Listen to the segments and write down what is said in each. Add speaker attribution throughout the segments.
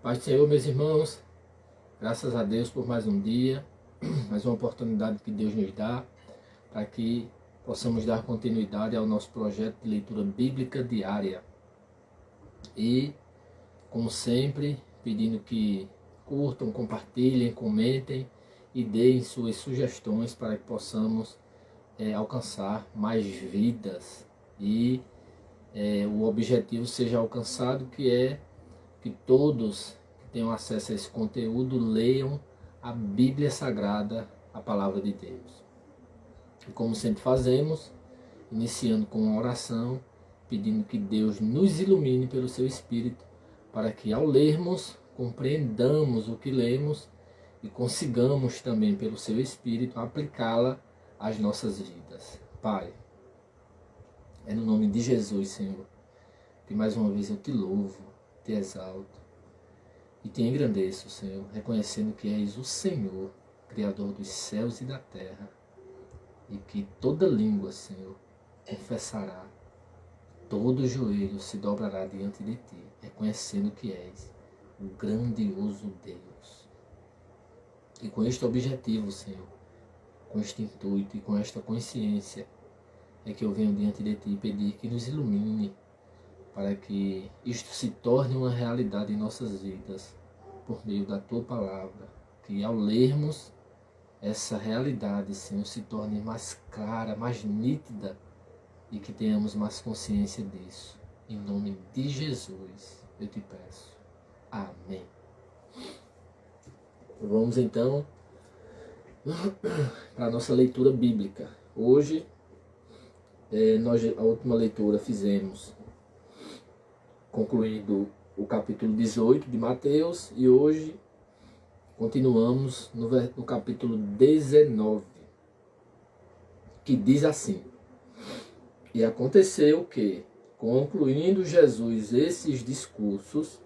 Speaker 1: Paz do Senhor, meus irmãos, graças a Deus por mais um dia, mais uma oportunidade que Deus nos dá para que possamos dar continuidade ao nosso projeto de leitura bíblica diária. E, como sempre, pedindo que curtam, compartilhem, comentem e deem suas sugestões para que possamos alcançar mais vidas e o objetivo seja alcançado, que é que todos que tenham acesso a esse conteúdo leiam a Bíblia Sagrada, a Palavra de Deus. E como sempre fazemos, iniciando com uma oração, pedindo que Deus nos ilumine pelo seu Espírito, para que ao lermos, compreendamos o que lemos e consigamos também pelo seu Espírito aplicá-la às nossas vidas. Pai, é no nome de Jesus, Senhor, que mais uma vez eu te louvo, te exalto e te engrandeço, Senhor, reconhecendo que és o Senhor, Criador dos céus e da terra, e que toda língua, Senhor, confessará, todo joelho se dobrará diante de ti, reconhecendo que és o grandioso Deus. E com este objetivo, Senhor, com este intuito e com esta consciência, é que eu venho diante de ti pedir que nos ilumine, para que isto se torne uma realidade em nossas vidas, por meio da Tua Palavra, que ao lermos essa realidade, Senhor, se torne mais clara, mais nítida, e que tenhamos mais consciência disso. Em nome de Jesus, eu te peço. Amém. Vamos então para a nossa leitura bíblica. Hoje, a última leitura fizemos concluindo o capítulo 18 de Mateus, e hoje continuamos no capítulo 19, que diz assim: E aconteceu que, concluindo Jesus esses discursos,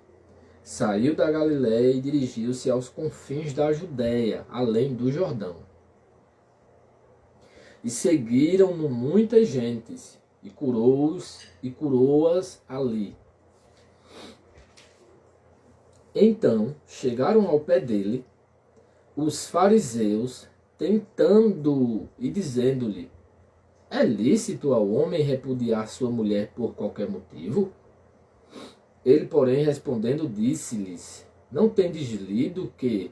Speaker 1: saiu da Galiléia e dirigiu-se aos confins da Judéia, além do Jordão. E seguiram-no muitas gentes, e curou-as ali. Então chegaram ao pé dele os fariseus, tentando-o e dizendo-lhe: É lícito ao homem repudiar sua mulher por qualquer motivo? Ele, porém, respondendo, disse-lhes: Não tendes lido que,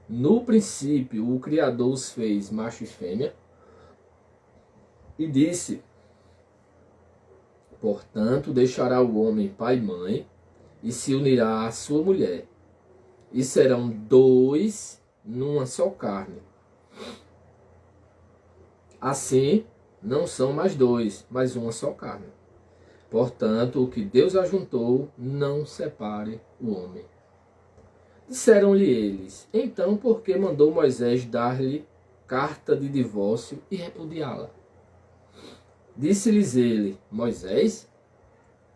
Speaker 1: no princípio, o Criador os fez macho e fêmea? E disse: Portanto, deixará o homem pai e mãe, e se unirá à sua mulher, e serão dois numa só carne. Assim, não são mais dois, mas uma só carne. Portanto, o que Deus ajuntou, não separe o homem. Disseram-lhe eles: Então, por que mandou Moisés dar-lhe carta de divórcio e repudiá-la? Disse-lhes ele: Moisés,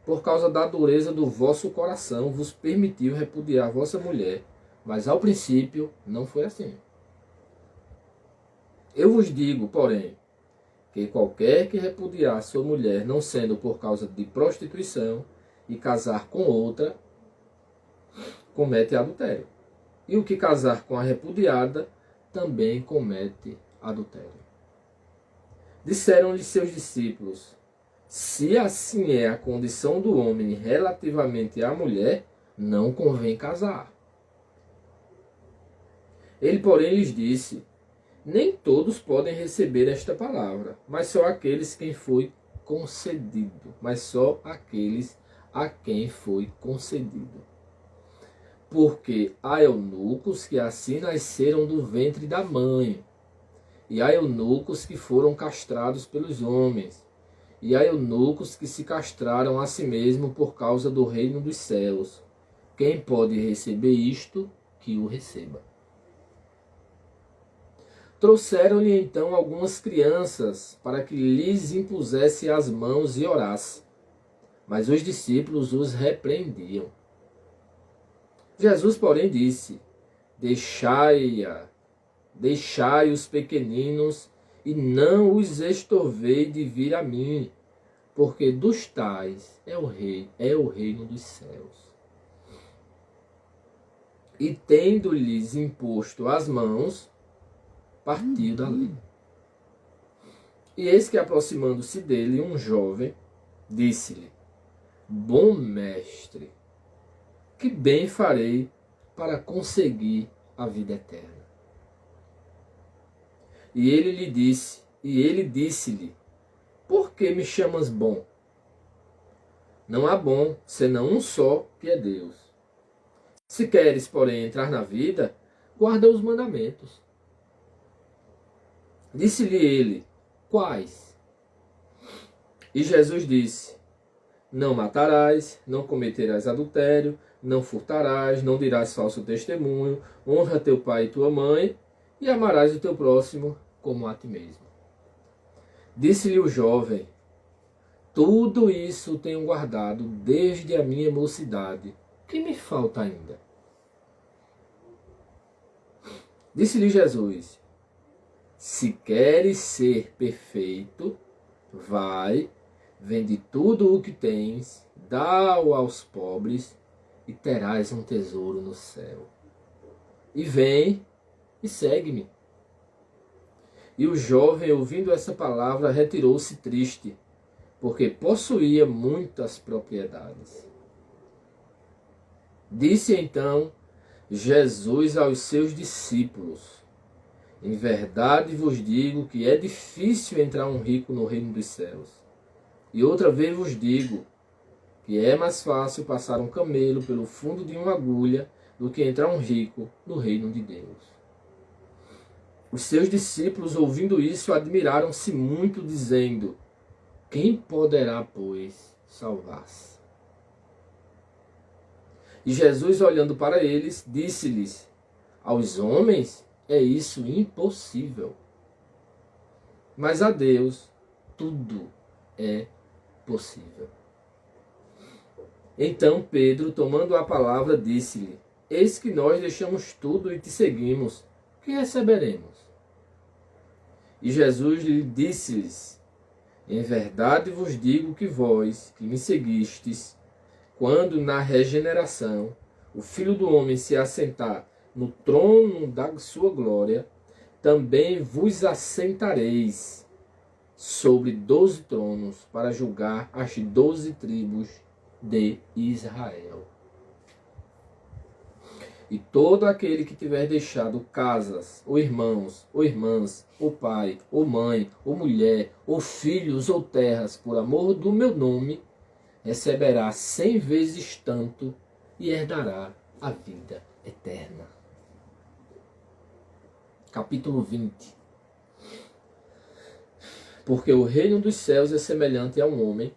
Speaker 1: por causa da dureza do vosso coração, vos permitiu repudiar vossa mulher, mas ao princípio não foi assim. Eu vos digo, porém, que qualquer que repudiar sua mulher, não sendo por causa de prostituição, e casar com outra, comete adultério. E o que casar com a repudiada, também comete adultério. Disseram-lhe seus discípulos: Se assim é a condição do homem relativamente à mulher, não convém casar. Ele, porém, lhes disse: Nem todos podem receber esta palavra, mas só aqueles quem foi concedido. Mas só aqueles a quem foi concedido. Porque há eunucos que assim nasceram do ventre da mãe, e há eunucos que foram castrados pelos homens, e há eunucos que se castraram a si mesmo por causa do reino dos céus. Quem pode receber isto, que o receba. Trouxeram-lhe então algumas crianças, para que lhes impusesse as mãos e orasse. Mas os discípulos os repreendiam. Jesus, porém, disse: Deixai os pequeninos, e não os estorvei de vir a mim, porque dos tais é o reino dos céus. E tendo-lhes imposto as mãos, partiu dali. E eis que, aproximando-se dele, um jovem disse-lhe: Bom mestre, que bem farei para conseguir a vida eterna? E ele disse-lhe: Por que me chamas bom? Não há bom, senão um só, que é Deus. Se queres, porém, entrar na vida, guarda os mandamentos. Disse-lhe ele: Quais? E Jesus disse: Não matarás, não cometerás adultério, não furtarás, não dirás falso testemunho, honra teu pai e tua mãe, e amarás o teu próximo como a ti mesmo. Disse-lhe o jovem: Tudo isso tenho guardado desde a minha mocidade. Que me falta ainda? Disse-lhe Jesus: Se queres ser perfeito, vai, vende tudo o que tens, dá-o aos pobres, e terás um tesouro no céu. E vem e segue-me. E o jovem, ouvindo essa palavra, retirou-se triste, porque possuía muitas propriedades. Disse então Jesus aos seus discípulos: Em verdade vos digo que é difícil entrar um rico no reino dos céus. E outra vez vos digo que é mais fácil passar um camelo pelo fundo de uma agulha do que entrar um rico no reino de Deus. Os seus discípulos, ouvindo isso, admiraram-se muito, dizendo: Quem poderá, pois, salvar-se? E Jesus, olhando para eles, disse-lhes: Aos homens é isso impossível, mas a Deus tudo é possível. Então Pedro, tomando a palavra, disse-lhe: Eis que nós deixamos tudo e te seguimos. Que receberemos? E Jesus lhe disse-lhes: Em verdade vos digo que vós, que me seguistes, quando na regeneração o Filho do Homem se assentar no trono da sua glória, também vos assentareis sobre 12 tronos para julgar as 12 tribos de Israel. E todo aquele que tiver deixado casas, ou irmãos, ou irmãs, ou pai, ou mãe, ou mulher, ou filhos, ou terras, por amor do meu nome, receberá 100 vezes tanto e herdará a vida eterna. Capítulo 20. Porque o reino dos céus é semelhante a um homem,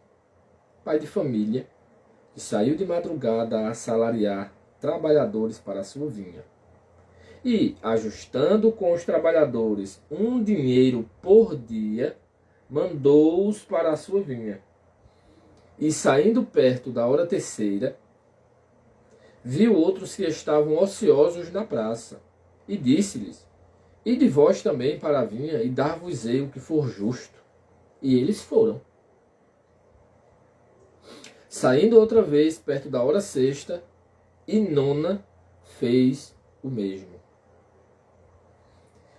Speaker 1: pai de família, que saiu de madrugada a assalariar trabalhadores para a sua vinha. E, ajustando com os trabalhadores um dinheiro por dia, mandou-os para a sua vinha. E, saindo perto da hora terceira, viu outros que estavam ociosos na praça, e disse-lhes: Ide vós também para a vinha, e dar-vos-ei o que for justo. E eles foram. Saindo outra vez, perto da hora sexta e nona, fez o mesmo.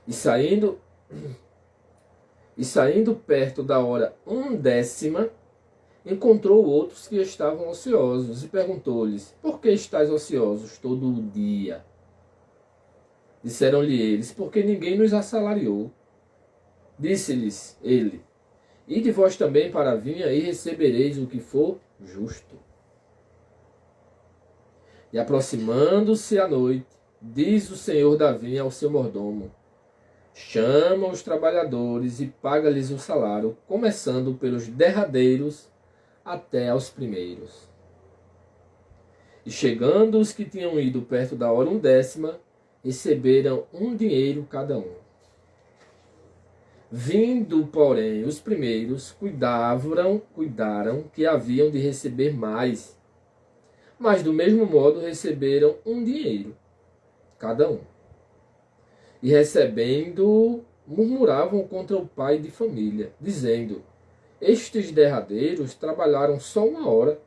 Speaker 1: E saindo perto da hora 1/10, encontrou outros que estavam ociosos, e perguntou-lhes: Por que estáis ociosos todo o dia? Disseram-lhe eles: Porque ninguém nos assalariou. Disse-lhes ele: Ide vós também para a vinha, e recebereis o que for justo. E aproximando-se a noite, diz o senhor da vinha ao seu mordomo: Chama os trabalhadores e paga-lhes o salário, começando pelos derradeiros até aos primeiros. E chegando os que tinham ido perto da hora 1/10, receberam um dinheiro cada um. Vindo, porém, os primeiros, cuidaram que haviam de receber mais. Mas, do mesmo modo, receberam um dinheiro cada um. E, recebendo, murmuravam contra o pai de família, dizendo: Estes derradeiros trabalharam só 1 hora,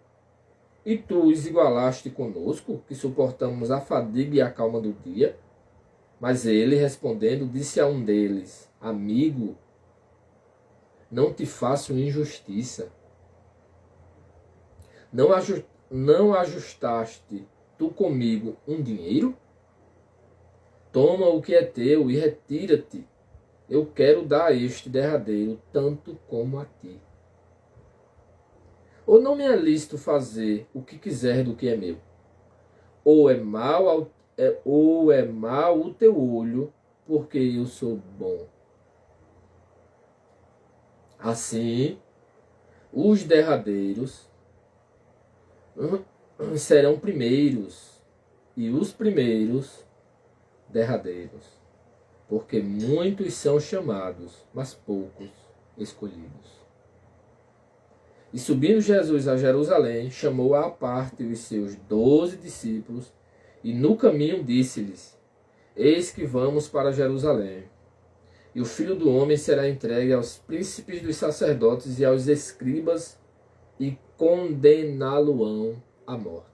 Speaker 1: E tu os igualaste conosco, que suportamos a fadiga e a calma do dia? Mas ele, respondendo, disse a um deles: Amigo, não te faço injustiça. Não ajustaste tu comigo um dinheiro? Toma o que é teu e retira-te. Eu quero dar a este derradeiro tanto como a ti. Ou não me é lícito fazer o que quiser do que é meu? Ou é mal o teu olho, porque eu sou bom? Assim, os derradeiros serão primeiros, e os primeiros derradeiros, porque muitos são chamados, mas poucos escolhidos. E subindo Jesus a Jerusalém, chamou à parte os seus 12 discípulos, e no caminho disse-lhes: Eis que vamos para Jerusalém, e o Filho do Homem será entregue aos príncipes dos sacerdotes e aos escribas, e condená-lo-ão à morte.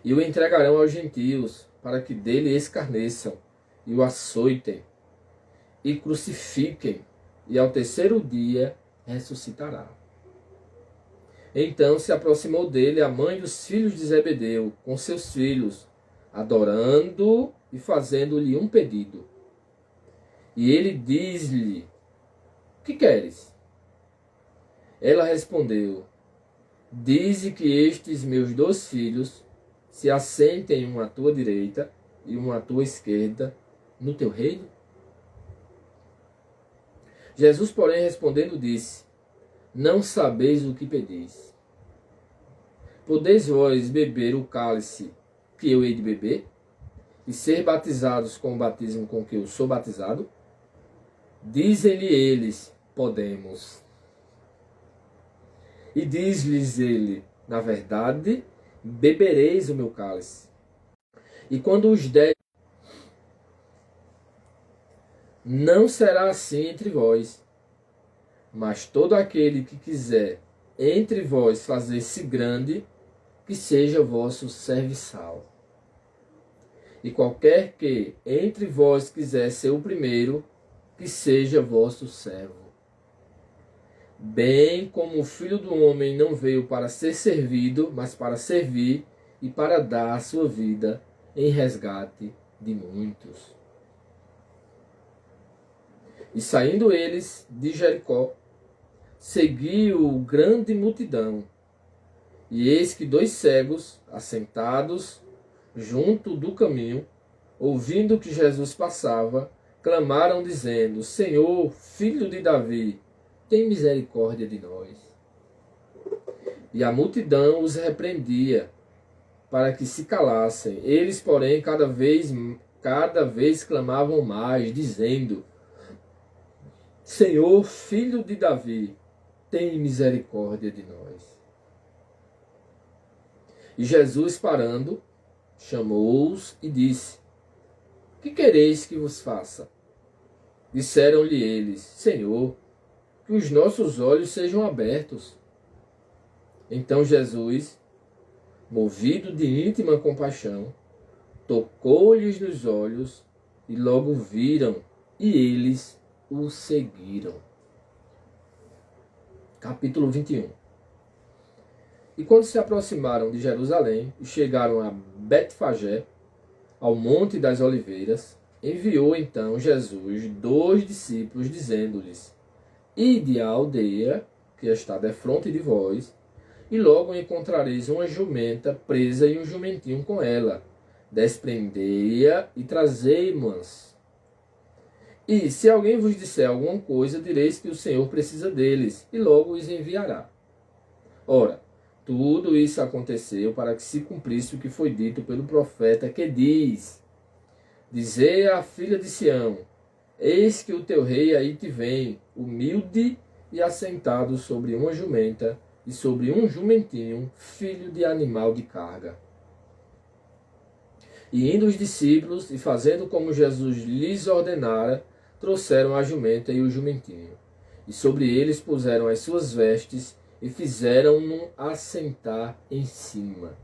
Speaker 1: E o entregarão aos gentios, para que dele escarneçam, e o açoitem, e crucifiquem, e ao terceiro dia ressuscitará. Então se aproximou dele a mãe dos filhos de Zebedeu, com seus filhos, adorando e fazendo-lhe um pedido. E ele diz-lhe: Que queres? Ela respondeu: Dize que estes meus 2 filhos se assentem um à tua direita e um à tua esquerda no teu reino? Jesus, porém, respondendo, disse: Não sabeis o que pedis. Podeis vós beber o cálice que eu hei de beber? E ser batizados com o batismo com que eu sou batizado? Dizem-lhe eles: Podemos. E diz-lhes ele: Na verdade, bebereis o meu cálice. E quando os der, não será assim entre vós. Mas todo aquele que quiser entre vós fazer-se grande, que seja vosso serviçal. E qualquer que entre vós quiser ser o primeiro, que seja vosso servo. Bem como o Filho do Homem não veio para ser servido, mas para servir e para dar a sua vida em resgate de muitos. E saindo eles de Jericó, seguiu grande multidão. E eis que 2 cegos, assentados junto do caminho, ouvindo que Jesus passava, clamaram dizendo: Senhor, filho de Davi, tem misericórdia de nós. E a multidão os repreendia, para que se calassem. Eles, porém, cada vez clamavam mais, dizendo: Senhor, filho de Davi, tem misericórdia de nós. E Jesus, parando, chamou-os e disse: Que quereis que vos faça? Disseram-lhe eles: Senhor, que os nossos olhos sejam abertos. Então Jesus, movido de íntima compaixão, tocou-lhes nos olhos, e logo viram, e eles o seguiram. Capítulo 21. E quando se aproximaram de Jerusalém e chegaram a Betfagé, ao Monte das Oliveiras, enviou então Jesus 2 discípulos, dizendo-lhes: Ide à aldeia que está defronte de vós, e logo encontrareis uma jumenta presa e um jumentinho com ela. Desprendei-a e trazei-mas. E se alguém vos disser alguma coisa, direis que o Senhor precisa deles, e logo os enviará. Ora, tudo isso aconteceu para que se cumprisse o que foi dito pelo profeta, que diz: Dizei à filha de Sião: Eis que o teu rei aí te vem, humilde e assentado sobre uma jumenta e sobre um jumentinho, filho de animal de carga. E indo os discípulos, e fazendo como Jesus lhes ordenara, trouxeram a jumenta e o jumentinho. E sobre eles puseram as suas vestes, e fizeram-no assentar em cima.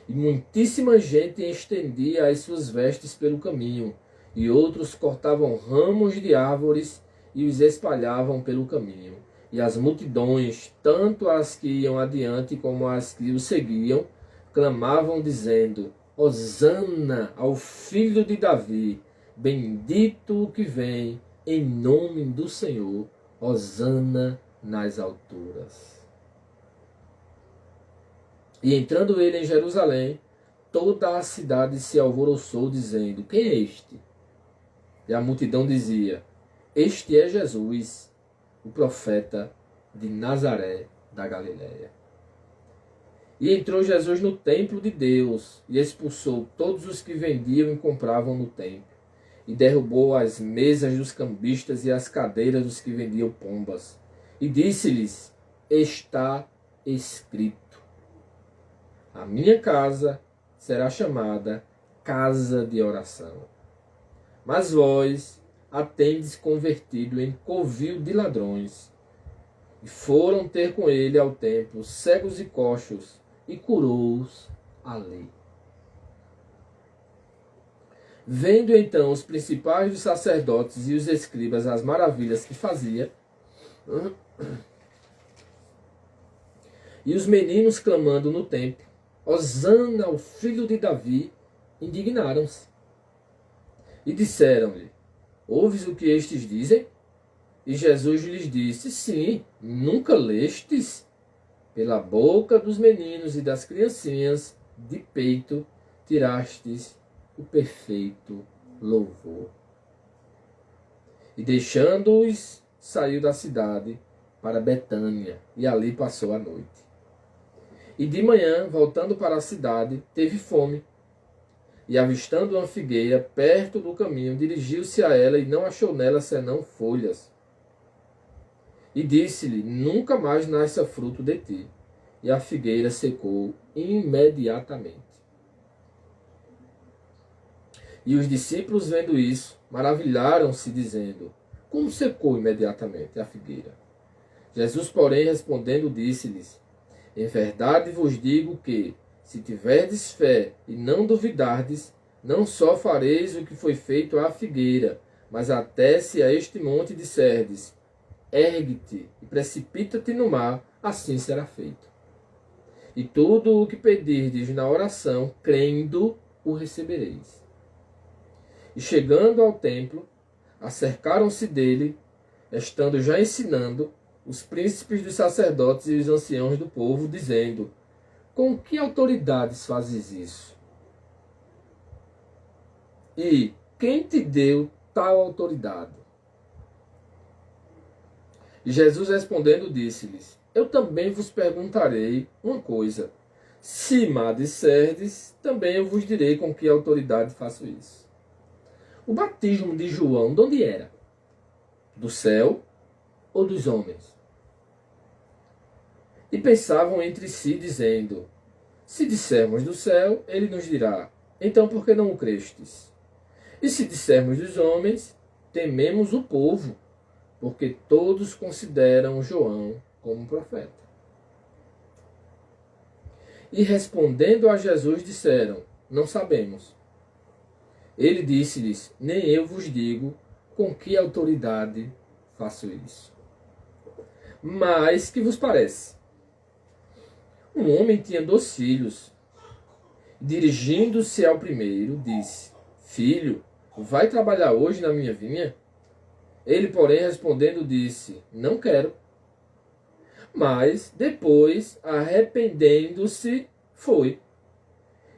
Speaker 1: E muitíssima gente estendia as suas vestes pelo caminho, e outros cortavam ramos de árvores e os espalhavam pelo caminho. E as multidões, tanto as que iam adiante como as que o seguiam, clamavam dizendo: Hosana ao filho de Davi, bendito o que vem em nome do Senhor, Hosana nas alturas. E entrando ele em Jerusalém, toda a cidade se alvoroçou, dizendo: Quem é este? E a multidão dizia: Este é Jesus, o profeta de Nazaré da Galiléia. E entrou Jesus no templo de Deus, e expulsou todos os que vendiam e compravam no templo, e derrubou as mesas dos cambistas e as cadeiras dos que vendiam pombas. E disse-lhes: Está escrito: a minha casa será chamada casa de oração. Mas vós a tendes convertido em covil de ladrões. E foram ter com ele ao templo cegos e coxos, e curou-os ali. Vendo então os principais dos sacerdotes e os escribas as maravilhas que fazia, e os meninos clamando no templo: Hosana ao filho de Davi, indignaram-se. E disseram-lhe: Ouves o que estes dizem? E Jesus lhes disse: Sim, nunca lestes? Pela boca dos meninos e das criancinhas de peito tirastes o perfeito louvor. E deixando-os, saiu da cidade para Betânia, e ali passou a noite. E de manhã, voltando para a cidade, teve fome. E avistando uma figueira perto do caminho, dirigiu-se a ela e não achou nela senão folhas. E disse-lhe: Nunca mais nasça fruto de ti. E a figueira secou imediatamente. E os discípulos, vendo isso, maravilharam-se, dizendo: Como secou imediatamente a figueira? Jesus, porém, respondendo, disse-lhes: Em verdade vos digo que, se tiverdes fé e não duvidardes, não só fareis o que foi feito à figueira, mas até se a este monte disserdes: Ergue-te e precipita-te no mar, assim será feito. E tudo o que pedirdes na oração, crendo, o recebereis. E chegando ao templo, acercaram-se dele, estando já ensinando, os príncipes dos sacerdotes e os anciãos do povo, dizendo: Com que autoridades fazes isso? E quem te deu tal autoridade? E Jesus respondendo disse-lhes: Eu também vos perguntarei uma coisa. Se me disserdes, também eu vos direi com que autoridade faço isso. O batismo de João, de onde era? Do céu ou dos homens? E pensavam entre si, dizendo: Se dissermos do céu, ele nos dirá: Então por que não o crestes? E se dissermos dos homens, tememos o povo, porque todos consideram João como profeta. E respondendo a Jesus, disseram: Não sabemos. Ele disse-lhes: Nem eu vos digo com que autoridade faço isso. Mas que vos parece? Um homem tinha 2 filhos. Dirigindo-se ao primeiro, disse: Filho, vai trabalhar hoje na minha vinha? Ele, porém, respondendo, disse: Não quero. Mas, depois, arrependendo-se, foi.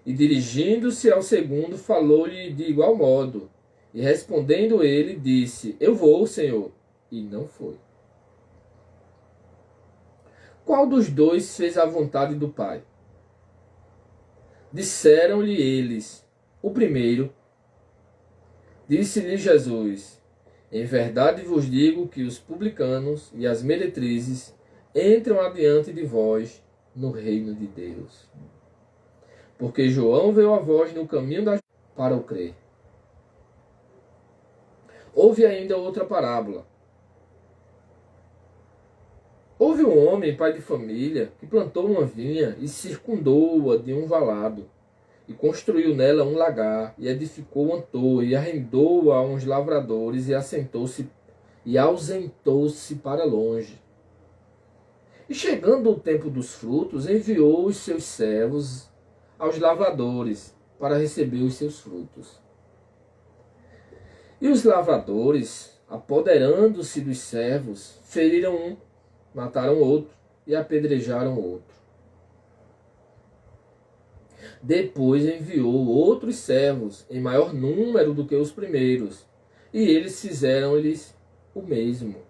Speaker 1: E dirigindo-se ao segundo, falou-lhe de igual modo. E respondendo ele, disse: Eu vou, Senhor. E não foi. Qual dos 2 fez a vontade do Pai? Disseram-lhe eles: O primeiro. Disse-lhe Jesus: Em verdade vos digo que os publicanos e as meretrizes entram adiante de vós no reino de Deus. Porque João veio a vós no caminho para o crer. Houve ainda outra parábola. Houve um homem, pai de família, que plantou uma vinha e circundou-a de um valado, e construiu nela um lagar, e edificou uma torre, e arrendou-a a uns lavradores, e ausentou-se para longe. E chegando o tempo dos frutos, enviou os seus servos aos lavradores para receber os seus frutos. E os lavradores, apoderando-se dos servos, feriram um, mataram outro e apedrejaram outro. Depois enviou outros servos, em maior número do que os primeiros, e eles fizeram-lhes o mesmo.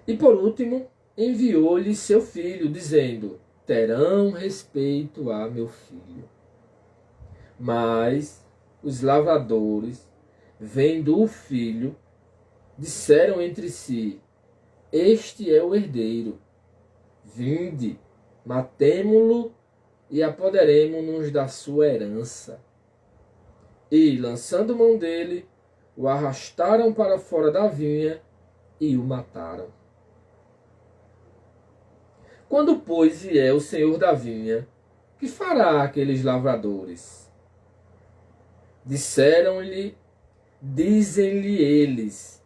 Speaker 1: E por último, enviou-lhe seu filho, dizendo: terão respeito a meu filho. Mas os lavradores, vendo o filho, disseram entre si: este é o herdeiro. Vinde, matemo-lo e apoderemo-nos da sua herança. E, lançando mão dele, o arrastaram para fora da vinha e o mataram. Quando, pois, vier o senhor da vinha, que fará aqueles lavradores? Dizem-lhe eles: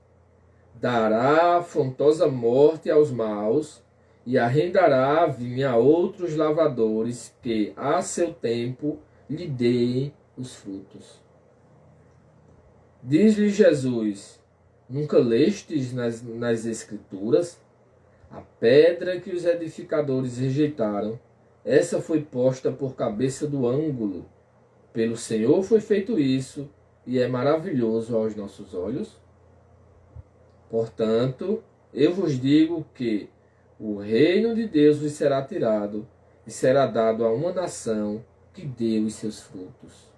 Speaker 1: dará afrontosa morte aos maus, e arrendará a vinha a outros lavradores que, a seu tempo, lhe deem os frutos. Diz-lhe Jesus: nunca lestes nas Escrituras? A pedra que os edificadores rejeitaram, essa foi posta por cabeça do ângulo. Pelo Senhor foi feito isso, e é maravilhoso aos nossos olhos. Portanto, eu vos digo que o reino de Deus vos será tirado e será dado a uma nação que deu os seus frutos.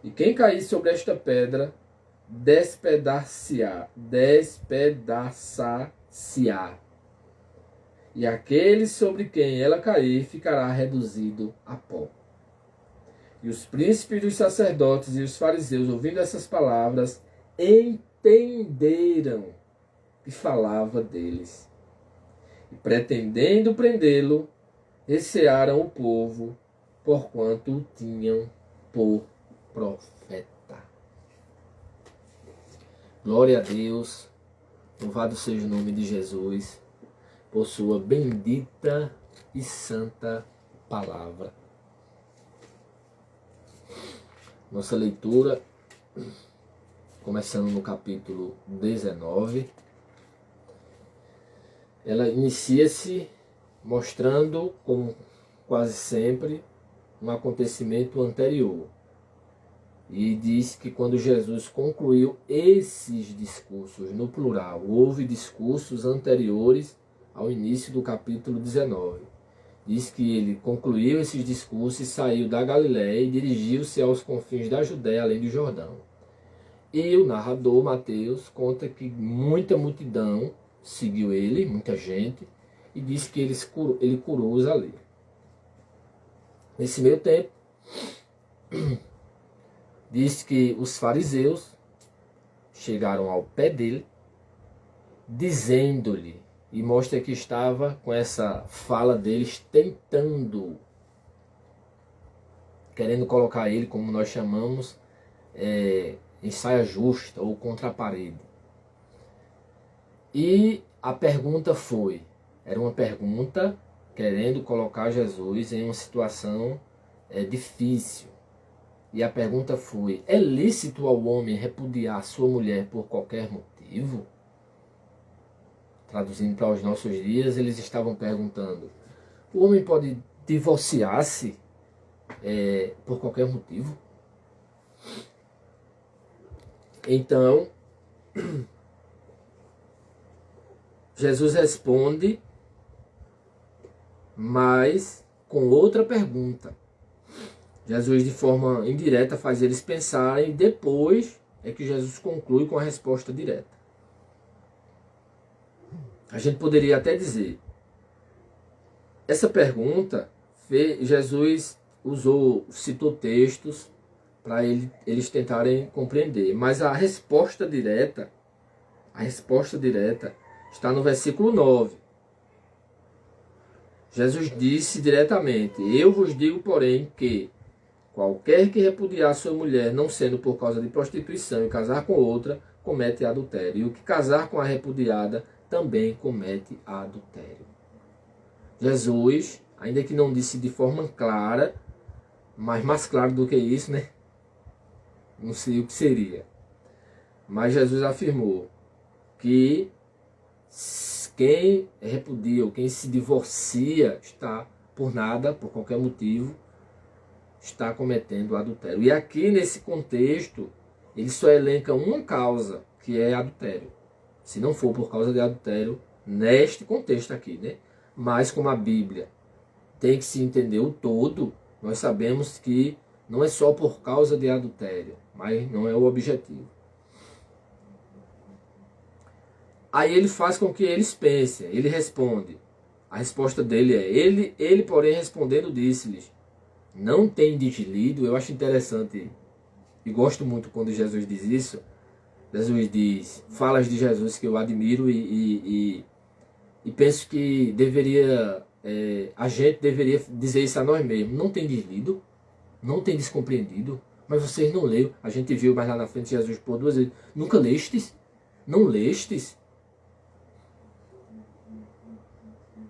Speaker 1: E quem cair sobre esta pedra, despedaçar-se-á. E aquele sobre quem ela cair ficará reduzido a pó. E os príncipes dos sacerdotes e os fariseus, ouvindo essas palavras, entenderam que falava deles. E pretendendo prendê-lo, recearam o povo, porquanto o tinham por profeta. Glória a Deus, louvado seja o nome de Jesus, por sua bendita e santa palavra. Nossa leitura, começando no capítulo 19, ela inicia-se mostrando, como quase sempre, um acontecimento anterior. E diz que quando Jesus concluiu esses discursos, no plural, houve discursos anteriores ao início do capítulo 19. Diz que ele concluiu esses discursos e saiu da Galiléia e dirigiu-se aos confins da Judéia, além do Jordão. E o narrador, Mateus, conta que muita multidão seguiu ele, muita gente, e diz que ele curou-os ali. Nesse meio tempo, diz que os fariseus chegaram ao pé dele, dizendo-lhe, e mostra que estava com essa fala deles tentando, querendo colocar ele, como nós chamamos, em saia justa ou contra a parede. E a pergunta era uma pergunta querendo colocar Jesus em uma situação difícil. E a pergunta foi: é lícito ao homem repudiar sua mulher por qualquer motivo? Traduzindo para os nossos dias, eles estavam perguntando: o homem pode divorciar-se por qualquer motivo? Então, Jesus responde, mas com outra pergunta. Jesus, de forma indireta, faz eles pensarem, e depois é que Jesus conclui com a resposta direta. A gente poderia até dizer, essa pergunta, Jesus citou textos para eles tentarem compreender, mas a resposta direta A resposta direta está no versículo 9. Jesus disse diretamente: eu vos digo, porém, que qualquer que repudiar sua mulher, não sendo por causa de prostituição, e casar com outra, comete adultério. E o que casar com a repudiada, também comete adultério. Jesus, ainda que não disse de forma clara, mas mais claro do que isso, né? Não sei o que seria. Mas Jesus afirmou que quem repudia ou quem se divorcia está, por nada, por qualquer motivo, está cometendo adultério. E aqui nesse contexto, ele só elenca uma causa, que é adultério. Se não for por causa de adultério, neste contexto aqui, né? Mas como a Bíblia tem que se entender o todo, nós sabemos que não é só por causa de adultério, mas não é o objetivo. Aí ele faz com que eles pensem, ele responde. A resposta dele é, ele porém respondendo disse-lhes: não tendes lido? Eu acho interessante e gosto muito quando Jesus diz isso. Jesus diz, falas de Jesus que eu admiro e penso que a gente deveria dizer isso a nós mesmos. Não tendes lido? Não tendes compreendido? Mas vocês não leram. A gente viu mais lá na frente Jesus por 2 vezes. Nunca lestes? Não lestes?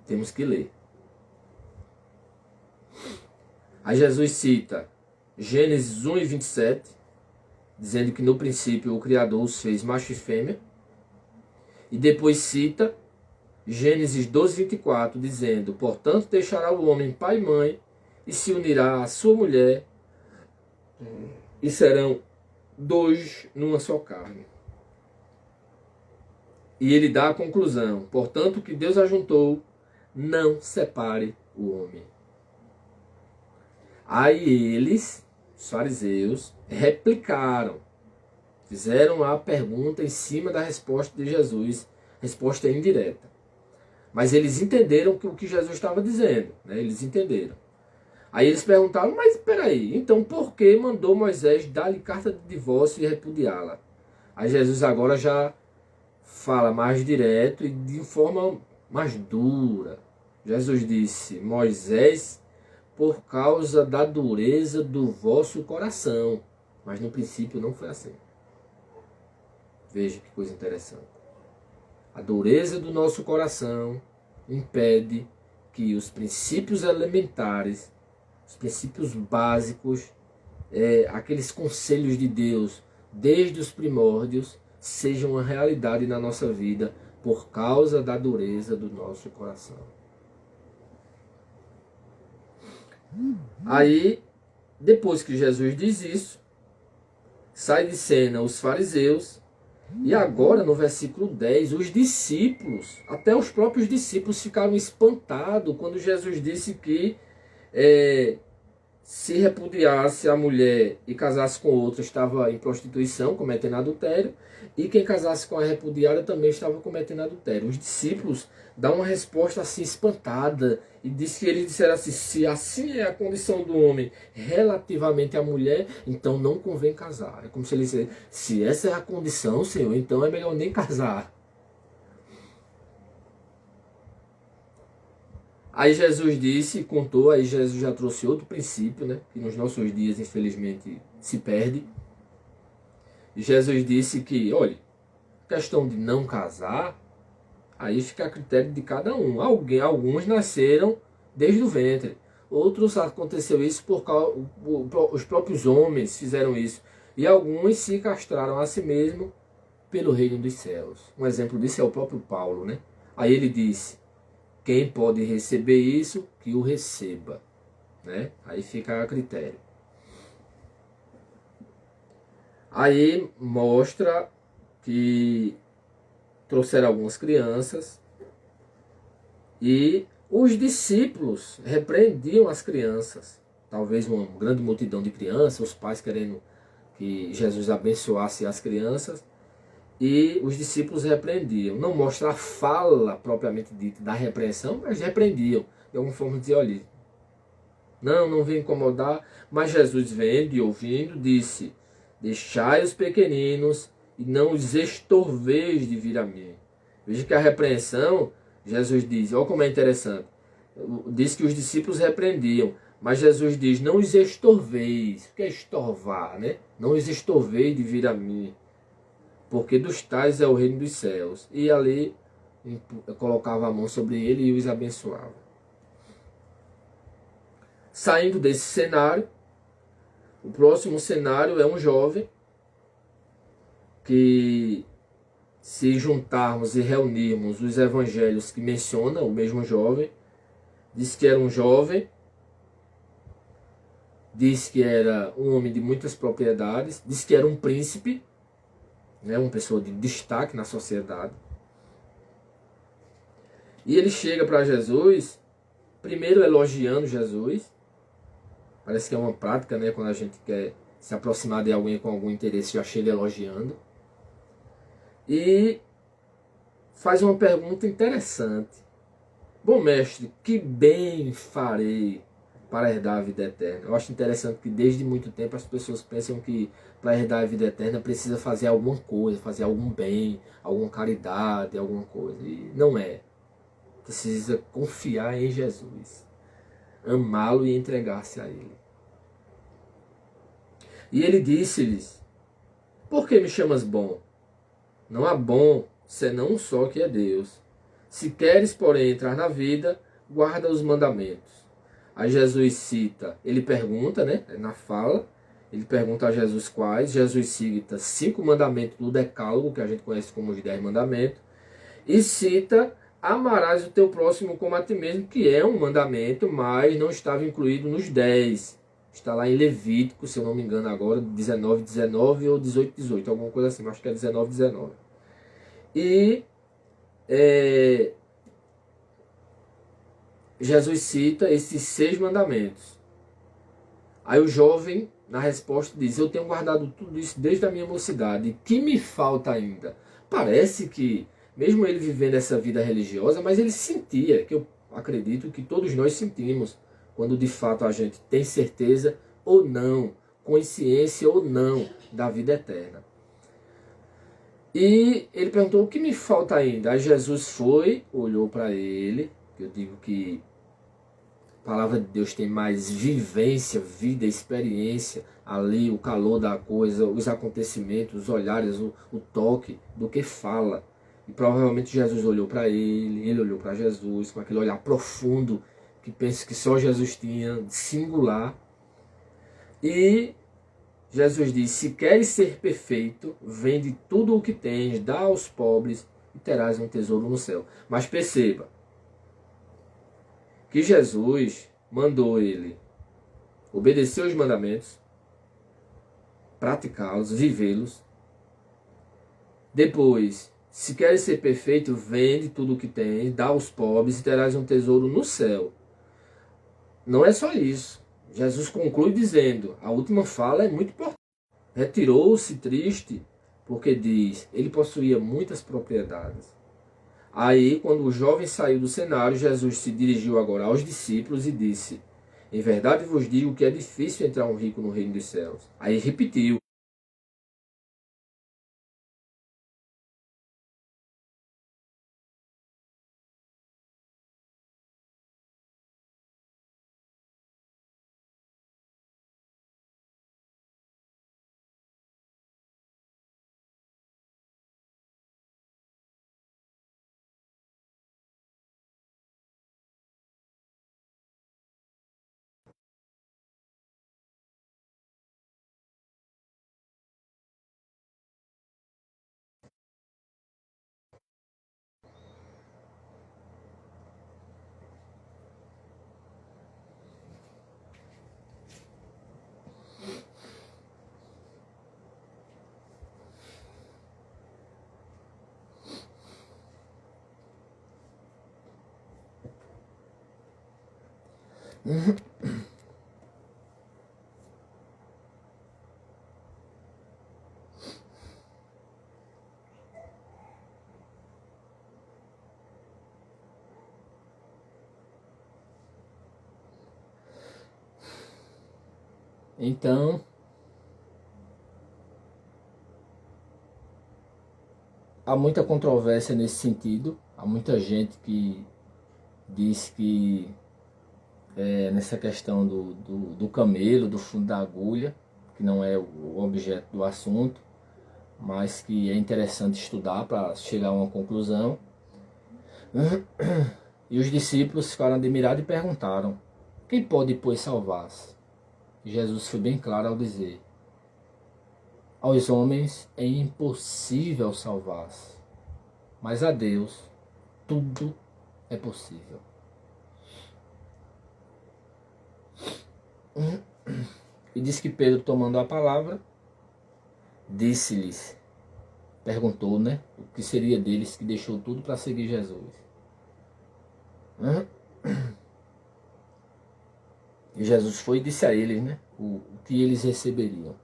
Speaker 1: Temos que ler. Aí Jesus cita Gênesis 1 e 27, dizendo que no princípio o Criador os fez macho e fêmea. E depois cita Gênesis 12, 24, dizendo: portanto deixará o homem pai e mãe, e se unirá à sua mulher, e serão 2 numa só carne. E ele dá a conclusão: portanto, o que Deus ajuntou, não separe o homem. Aí eles, os fariseus, replicaram, fizeram a pergunta em cima da resposta de Jesus, resposta indireta. Mas eles entenderam o que Jesus estava dizendo, né? Eles entenderam. Aí eles perguntaram, mas espera aí, então por que mandou Moisés dar-lhe carta de divórcio e repudiá-la? Aí Jesus agora já fala mais direto e de forma mais dura. Jesus disse: Moisés, por causa da dureza do vosso coração. Mas no princípio não foi assim. Veja que coisa interessante. A dureza do nosso coração impede que os princípios elementares, os princípios básicos, aqueles conselhos de Deus, desde os primórdios, sejam uma realidade na nossa vida por causa da dureza do nosso coração. Aí, depois que Jesus diz isso, sai de cena os fariseus, e agora no versículo 10, os discípulos, até os próprios discípulos ficaram espantados quando Jesus disse que se repudiasse a mulher e casasse com outra, estava em prostituição, cometendo adultério, e quem casasse com a repudiada também estava cometendo adultério. Os discípulos dão uma resposta assim espantada, e diz que eles disseram assim: se assim é a condição do homem relativamente à mulher, então não convém casar. É como se ele dissesse: se essa é a condição, Senhor, então é melhor nem casar. Aí Jesus disse, contou, aí Jesus já trouxe outro princípio, né, que nos nossos dias, infelizmente, se perde. E Jesus disse que, olha, questão de não casar, aí fica a critério de cada um. Alguns nasceram desde o ventre. Outros aconteceu isso os próprios homens fizeram isso. E alguns se castraram a si mesmos pelo reino dos céus. Um exemplo disso é o próprio Paulo, né? Aí ele disse: quem pode receber isso, que o receba, né? Aí fica a critério. Aí mostra que trouxeram algumas crianças e os discípulos repreendiam as crianças. Talvez uma grande multidão de crianças, os pais querendo que Jesus abençoasse as crianças, e os discípulos repreendiam. Não mostra a fala propriamente dita da repreensão, mas repreendiam. De alguma forma dizia: olha, não vem incomodar. Mas Jesus, vendo e ouvindo, disse: deixai os pequeninos e não os estorveis de vir a mim. Veja que a repreensão, Jesus diz, olha como é interessante, diz que os discípulos repreendiam, mas Jesus diz, não os estorveis. O que é estorvar, né? Não os estorveis de vir a mim, porque dos tais é o reino dos céus. E ali colocava a mão sobre ele e os abençoava. Saindo desse cenário, o próximo cenário é um jovem que, se juntarmos e reunirmos os evangelhos que mencionam o mesmo jovem, diz que era um jovem, diz que era um homem de muitas propriedades, diz que era um príncipe, né, uma pessoa de destaque na sociedade. E ele chega para Jesus, primeiro elogiando Jesus. Parece que é uma prática, né, quando a gente quer se aproximar de alguém com algum interesse, já chega elogiando. E faz uma pergunta interessante. Bom mestre, que bem farei para herdar a vida eterna? Eu acho interessante que desde muito tempo as pessoas pensam que para herdar a vida eterna precisa fazer alguma coisa, fazer algum bem, alguma caridade, alguma coisa. E não é. Precisa confiar em Jesus, amá-lo e entregar-se a ele. E ele disse-lhes, por que me chamas bom? Não há bom, senão um só, que é Deus. Se queres, porém, entrar na vida, guarda os mandamentos. Aí Jesus cita, ele pergunta, né, na fala, ele pergunta a Jesus quais. Jesus cita 5 mandamentos do decálogo, que a gente conhece como os 10 mandamentos, e cita, amarás o teu próximo como a ti mesmo, que é um mandamento, mas não estava incluído nos 10. Está lá em Levítico, se eu não me engano agora, 19, 19 ou 18, 18, alguma coisa assim, acho que é 19, 19. E Jesus cita esses 6 mandamentos. Aí o jovem, na resposta, diz, eu tenho guardado tudo isso desde a minha mocidade, que me falta ainda? Parece que, mesmo ele vivendo essa vida religiosa, mas ele sentia, que eu acredito que todos nós sentimos, quando de fato a gente tem certeza ou não, consciência ou não da vida eterna. E ele perguntou, o que me falta ainda? Aí Jesus foi, olhou para ele, que eu digo que a palavra de Deus tem mais vivência, vida, experiência, ali o calor da coisa, os acontecimentos, os olhares, o toque, do que fala. E provavelmente Jesus olhou para ele olhou para Jesus, com aquele olhar profundo, que pensa que só Jesus tinha, singular. E Jesus diz, se queres ser perfeito, vende tudo o que tens, dá aos pobres e terás um tesouro no céu. Mas perceba que Jesus mandou ele obedecer os mandamentos, praticá-los, vivê-los. Depois, se queres ser perfeito, vende tudo o que tens, dá aos pobres e terás um tesouro no céu. Não é só isso. Jesus conclui dizendo, a última fala é muito importante. Retirou-se triste, porque diz, ele possuía muitas propriedades. Aí, quando o jovem saiu do cenário, Jesus se dirigiu agora aos discípulos e disse, em verdade vos digo que é difícil entrar um rico no reino dos céus. Aí repetiu. Então, há muita controvérsia nesse sentido. Há muita gente que diz que nessa questão do camelo, do fundo da agulha, que não é o objeto do assunto, mas que é interessante estudar para chegar a uma conclusão. E os discípulos ficaram admirados e perguntaram: quem pode, pois, salvar-se? Jesus foi bem claro ao dizer: aos homens é impossível salvar-se, mas a Deus tudo é possível. E diz que Pedro, tomando a palavra, disse-lhes, perguntou, né, o que seria deles que deixou tudo para seguir Jesus. E Jesus foi e disse a eles, né, o que eles receberiam.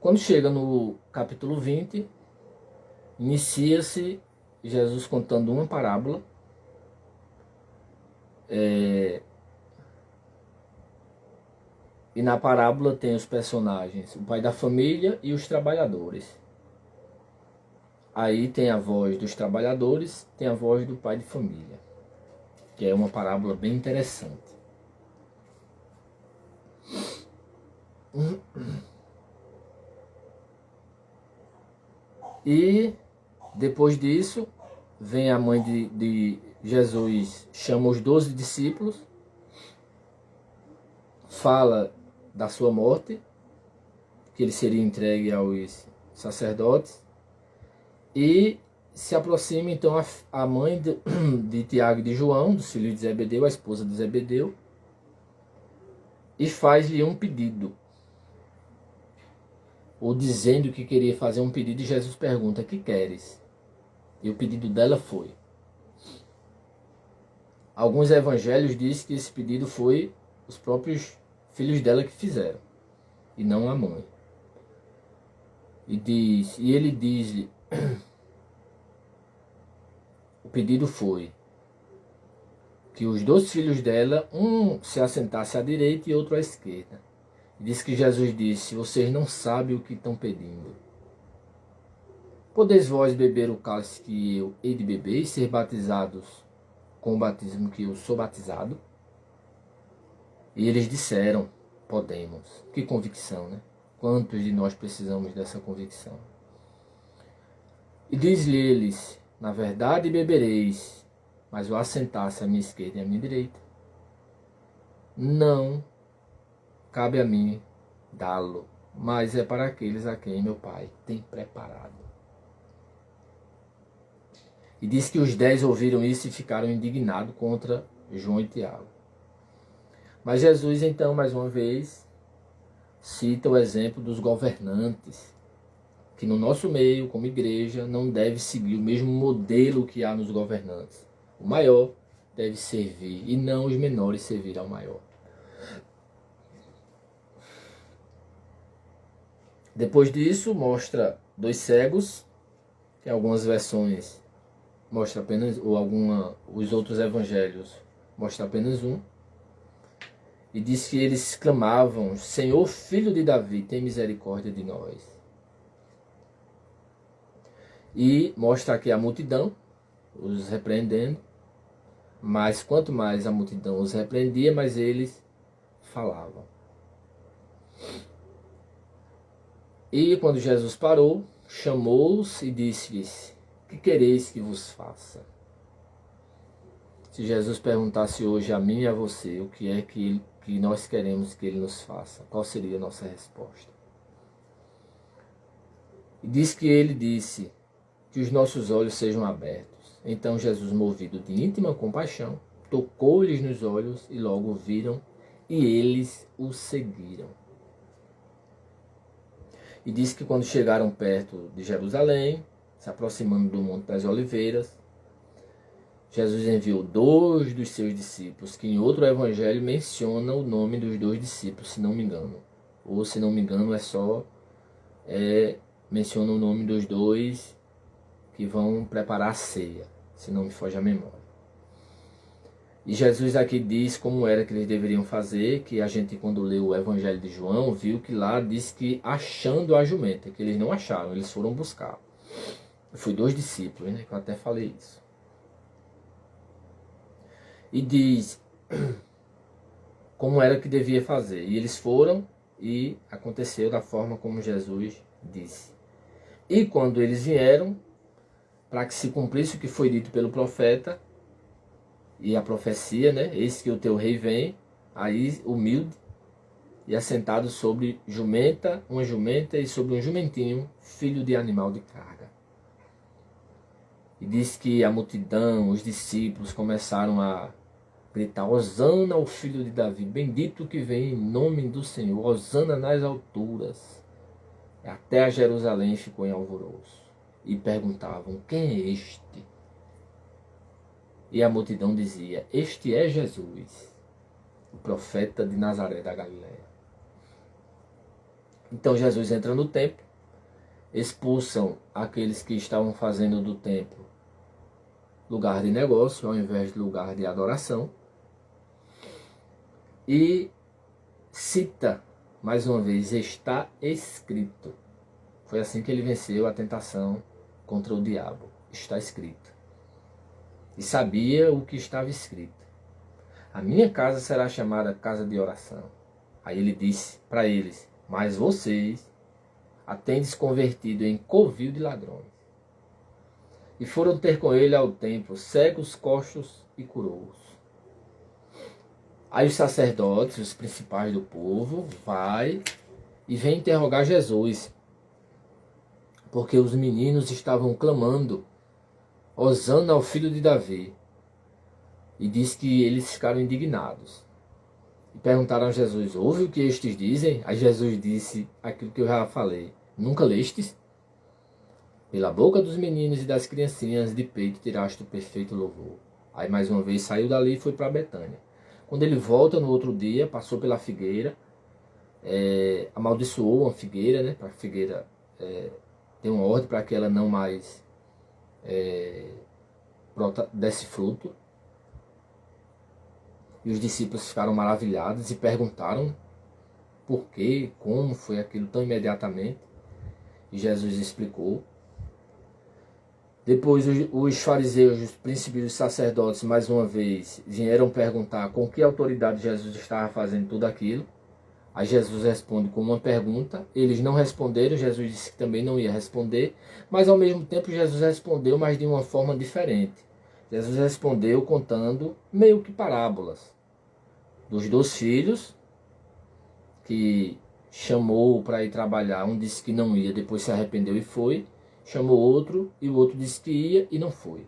Speaker 1: Quando chega no capítulo 20, inicia-se Jesus contando uma parábola. E na parábola tem os personagens, o pai da família e os trabalhadores. Aí tem a voz dos trabalhadores, tem a voz do pai de família, que é uma parábola bem interessante. E depois disso, vem a mãe de Jesus, chama os 12 discípulos, fala da sua morte, que ele seria entregue aos sacerdotes, e se aproxima então a mãe de Tiago e de João, dos filhos de Zebedeu, a esposa de Zebedeu, e faz-lhe um pedido, ou dizendo que queria fazer um pedido, e Jesus pergunta: que queres? E o pedido dela foi. Alguns evangelhos dizem que esse pedido foi os próprios filhos dela que fizeram, e não a mãe. E ele diz-lhe, o pedido foi que os 2 filhos dela, um se assentasse à direita e outro à esquerda. E diz que Jesus disse: vocês não sabem o que estão pedindo. Podeis vós beber o cálice que eu hei de beber e ser batizados com o batismo que eu sou batizado? E eles disseram: podemos. Que convicção, né? Quantos de nós precisamos dessa convicção? E diz-lhe eles: na verdade bebereis, mas o assentar-se à minha esquerda e à minha direita não cabe a mim dá-lo, mas é para aqueles a quem meu Pai tem preparado. E diz que os 10 ouviram isso e ficaram indignados contra João e Tiago. Mas Jesus, então, mais uma vez, cita o exemplo dos governantes, que no nosso meio, como igreja, não deve seguir o mesmo modelo que há nos governantes. O maior deve servir, e não os menores servir ao maior. Depois disso, mostra 2 cegos, que em algumas versões mostra apenas, ou os outros evangelhos mostra apenas um. E diz que eles clamavam: Senhor, filho de Davi, tem misericórdia de nós. E mostra aqui a multidão os repreendendo, mas quanto mais a multidão os repreendia, mais eles falavam. E quando Jesus parou, chamou-os e disse-lhes: que quereis que vos faça? Se Jesus perguntasse hoje a mim e a você o que é que nós queremos que Ele nos faça, qual seria a nossa resposta? E diz que Ele disse que os nossos olhos sejam abertos. Então Jesus, movido de íntima compaixão, tocou-lhes nos olhos e logo o viram, e eles o seguiram. E diz que quando chegaram perto de Jerusalém, se aproximando do Monte das Oliveiras, Jesus enviou 2 dos seus discípulos, que em outro evangelho menciona o nome dos 2 discípulos, se não me engano. Ou, se não me engano, menciona o nome dos 2 que vão preparar a ceia, se não me foge a memória. E Jesus aqui diz como era que eles deveriam fazer, que a gente, quando leu o evangelho de João, viu que lá diz que achando a jumenta, que eles não acharam, eles foram buscar. Foi 2 discípulos, né? Que eu até falei isso. E diz como era que devia fazer. E eles foram e aconteceu da forma como Jesus disse. E quando eles vieram, para que se cumprisse o que foi dito pelo profeta, e a profecia, né? Eis que o teu rei vem, aí humilde, e assentado sobre uma jumenta e sobre um jumentinho, filho de animal de carga. E diz que a multidão, os discípulos começaram a gritar: Hosana ao filho de Davi, bendito que vem em nome do Senhor, Hosana nas alturas. Até a Jerusalém ficou em alvoroço. E perguntavam: quem é este? E a multidão dizia: este é Jesus, o profeta de Nazaré da Galileia. Então Jesus entra no templo, expulsam aqueles que estavam fazendo do templo lugar de negócio ao invés de lugar de adoração, e cita mais uma vez: está escrito. Foi assim que ele venceu a tentação contra o diabo. Está escrito. E sabia o que estava escrito: a minha casa será chamada casa de oração. Aí ele disse para eles: mas vocês a tendes convertido em covil de ladrões. E foram ter com ele ao templo cegos, coxos e curou-os. Aí os sacerdotes, os principais do povo, vêm interrogar Jesus, porque os meninos estavam clamando: Hosana ao filho de Davi. E diz que eles ficaram indignados. E perguntaram a Jesus: ouve o que estes dizem? Aí Jesus disse aquilo que eu já falei: nunca lestes? Pela boca dos meninos e das criancinhas de peito tiraste o perfeito louvor. Aí mais uma vez saiu dali e foi para Betânia. Quando ele volta no outro dia, passou pela figueira, amaldiçoou uma figueira, né? Para a figueira ter uma ordem para que ela não mais desse fruto. E os discípulos ficaram maravilhados e perguntaram por quê, como foi aquilo tão imediatamente. E Jesus explicou. Depois os fariseus, os príncipes e os sacerdotes, mais uma vez, vieram perguntar com que autoridade Jesus estava fazendo tudo aquilo. Aí Jesus responde com uma pergunta. Eles não responderam, Jesus disse que também não ia responder. Mas ao mesmo tempo Jesus respondeu, mas de uma forma diferente. Jesus respondeu contando meio que parábolas dos 2 filhos que chamou para ir trabalhar. Um disse que não ia, depois se arrependeu e foi. Chamou outro e o outro disse que ia e não foi.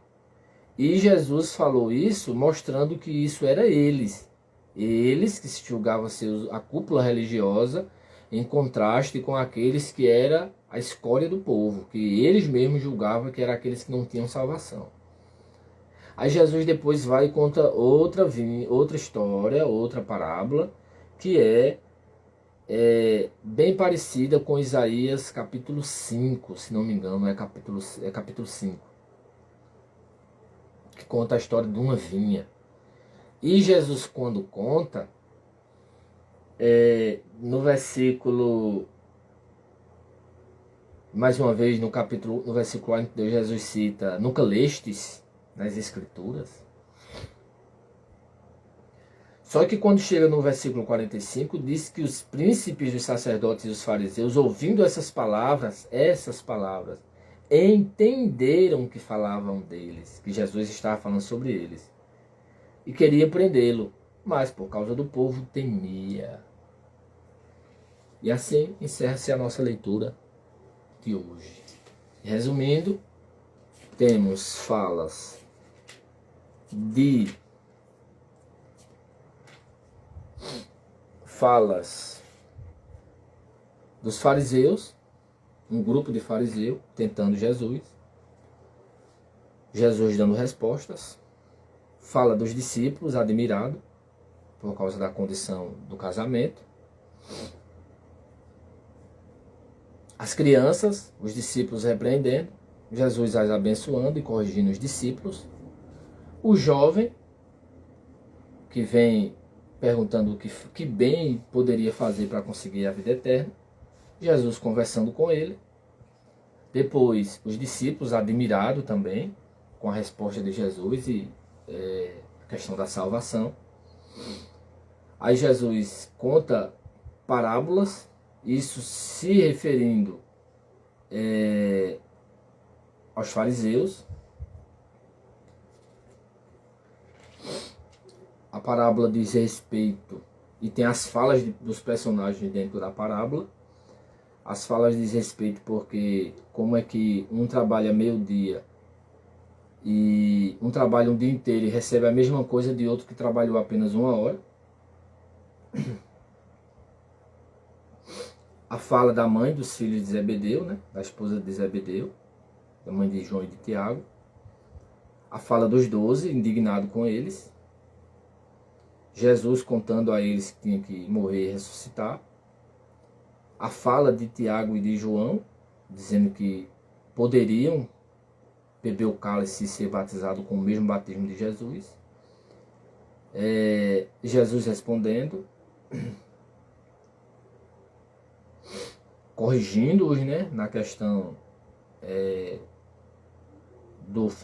Speaker 1: E Jesus falou isso mostrando que isso era eles. Eles que se julgavam ser a cúpula religiosa, em contraste com aqueles que era a escória do povo, que eles mesmos julgavam que eram aqueles que não tinham salvação. Aí Jesus depois vai e conta outra história, outra parábola, que é bem parecida com Isaías capítulo 5, se não me engano, é capítulo 5, que conta a história de uma vinha. E Jesus, quando conta, no versículo, mais uma vez, no versículo 42, Jesus cita: nunca lestes nas Escrituras? Só que quando chega no versículo 45, diz que os príncipes, os sacerdotes e os fariseus, ouvindo essas palavras, entenderam que falavam deles, que Jesus estava falando sobre eles. E queria prendê-lo, mas por causa do povo temia. E assim encerra-se a nossa leitura de hoje. Resumindo, temos falas dos fariseus, um grupo de fariseus tentando Jesus, Jesus dando respostas. Fala dos discípulos admirados por causa da condição do casamento. As crianças, os discípulos repreendendo, Jesus as abençoando e corrigindo os discípulos. O jovem, que vem perguntando o que bem poderia fazer para conseguir a vida eterna. Jesus conversando com ele. Depois, os discípulos admirados também com a resposta de Jesus e a questão da salvação. Aí Jesus conta parábolas, isso se referindo aos fariseus. A parábola diz respeito, e tem as falas dos personagens dentro da parábola. As falas diz respeito porque como é que um trabalha meio-dia e um trabalha um dia inteiro e recebe a mesma coisa de outro que trabalhou apenas 1 hora. A fala da mãe dos filhos de Zebedeu, né? Da esposa de Zebedeu, da mãe de João e de Tiago. A fala dos 12, indignado com eles. Jesus contando a eles que tinha que morrer e ressuscitar. A fala de Tiago e de João, dizendo que poderiam beber o cálice e ser batizado com o mesmo batismo de Jesus. Jesus respondendo, corrigindo-os, né, na questão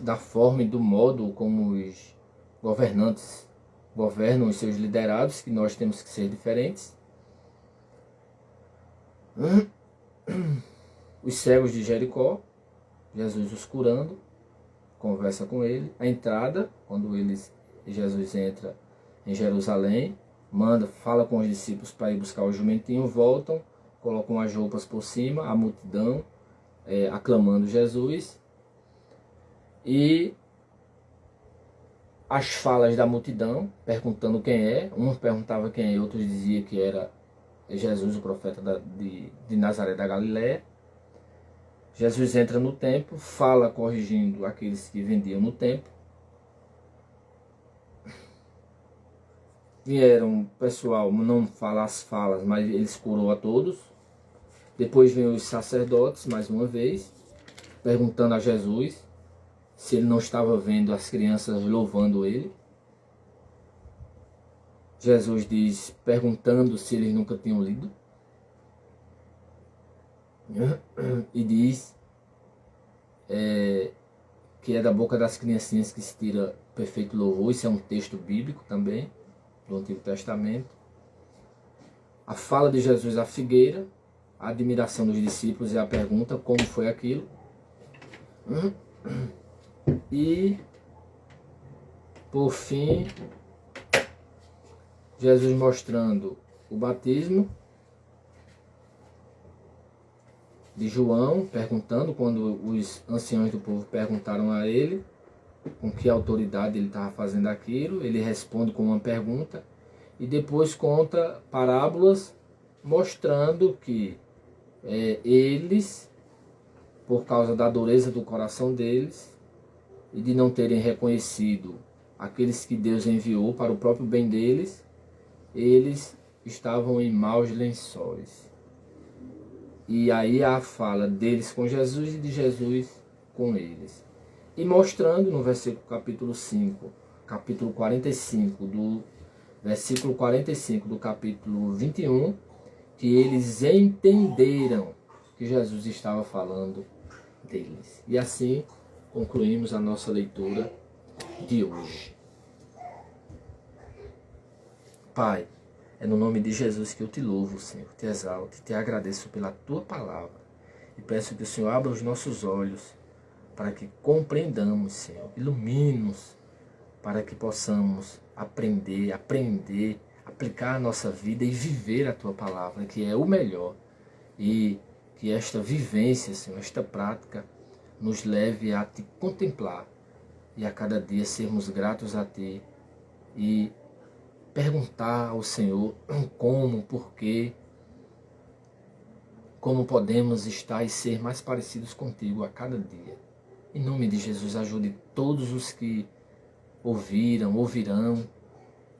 Speaker 1: da forma e do modo como os governantes governam os seus liderados, que nós temos que ser diferentes. Os cegos de Jericó, Jesus os curando, conversa com ele. A entrada, quando Jesus entra em Jerusalém, fala com os discípulos para ir buscar o jumentinho, voltam, colocam as roupas por cima, a multidão aclamando Jesus. E as falas da multidão, perguntando quem é. Um perguntava quem é, outros diziam que era Jesus, o profeta de Nazaré da Galiléia. Jesus entra no templo, fala corrigindo aqueles que vendiam no templo. Vieram pessoal, não falar as falas, mas eles curou a todos. Depois vem os sacerdotes, mais uma vez, perguntando a Jesus se ele não estava vendo as crianças louvando ele. Jesus diz, perguntando se eles nunca tinham lido. E diz que é da boca das criancinhas que se tira perfeito louvor. Isso é um texto bíblico também, do Antigo Testamento. A fala de Jesus à figueira, a admiração dos discípulos e a pergunta como foi aquilo. E, por fim, Jesus mostrando o batismo de João, perguntando, quando os anciãos do povo perguntaram a ele com que autoridade ele estava fazendo aquilo, ele responde com uma pergunta e depois conta parábolas mostrando que eles, por causa da dureza do coração deles e de não terem reconhecido aqueles que Deus enviou para o próprio bem deles, eles estavam em maus lençóis. E aí a fala deles com Jesus e de Jesus com eles. E mostrando no versículo capítulo 5, capítulo 45, versículo 45 do capítulo 21, que eles entenderam que Jesus estava falando deles. E assim concluímos a nossa leitura de hoje. Pai, é no nome de Jesus que eu te louvo, Senhor, te exalto, te agradeço pela tua palavra e peço que o Senhor abra os nossos olhos para que compreendamos, Senhor, ilumine-nos para que possamos aprender, aplicar a nossa vida e viver a tua palavra, que é o melhor, e que esta vivência, Senhor, esta prática nos leve a te contemplar e a cada dia sermos gratos a ti e perguntar ao Senhor como, porquê, como podemos estar e ser mais parecidos contigo a cada dia. Em nome de Jesus, ajude todos os que ouvirão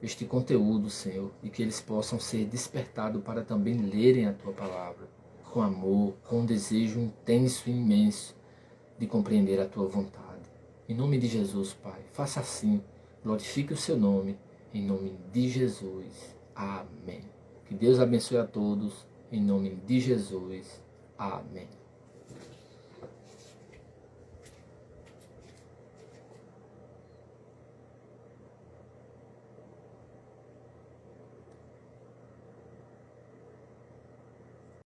Speaker 1: este conteúdo, Senhor, e que eles possam ser despertados para também lerem a tua palavra com amor, com um desejo intenso e imenso de compreender a tua vontade. Em nome de Jesus, Pai, faça assim, glorifique o seu nome, em nome de Jesus. Amém. Que Deus abençoe a todos, em nome de Jesus. Amém.